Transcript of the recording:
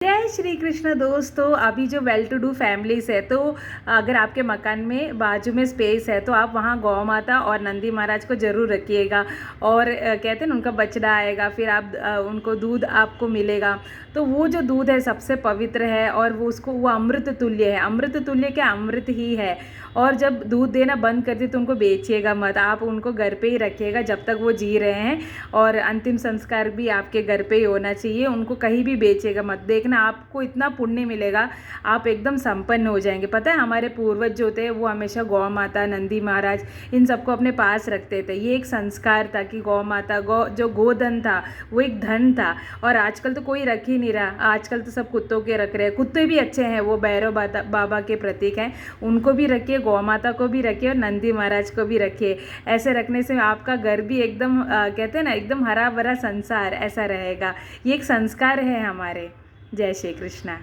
जय श्री कृष्ण दोस्तों। अभी जो वेल टू डू फैमिलीज है, तो अगर आपके मकान में बाजू में स्पेस है तो आप वहाँ गौ माता और नंदी महाराज को ज़रूर रखिएगा। और कहते हैं ना, उनका बछड़ा आएगा, फिर आप उनको दूध आपको मिलेगा। तो वो जो दूध है सबसे पवित्र है और वो अमृत तुल्य है। अमृत तुल्य क्या, अमृत ही है। और जब दूध देना बंद कर दिए तो उनको बेचिएगा मत, आप उनको घर पे ही रखिएगा जब तक वो जी रहे हैं। और अंतिम संस्कार भी आपके घर पे ही होना चाहिए, उनको कहीं भी बेचिएगा मत। देखना आपको इतना पुण्य मिलेगा, आप एकदम संपन्न हो जाएंगे। पता है, हमारे पूर्वज जो थे वो हमेशा गौ माता, नंदी महाराज, इन सबको अपने पास रखते थे। ये एक संस्कार था कि गौ माता, जो गोधन था वो एक धन था। और आजकल तो कोई रख ही नहीं रहा, आजकल तो सब कुत्तों के रख रहे हैं। कुत्ते भी अच्छे हैं, वो भैरव बाबा के प्रतीक हैं, उनको भी रखिए, गौ माता को भी रखिए और नंदी महाराज को भी रखिए। ऐसे रखने से आपका घर भी एकदम कहते हैं ना, एकदम हरा भरा संसार ऐसा रहेगा। ये एक संस्कार है हमारे। जय श्री कृष्णा।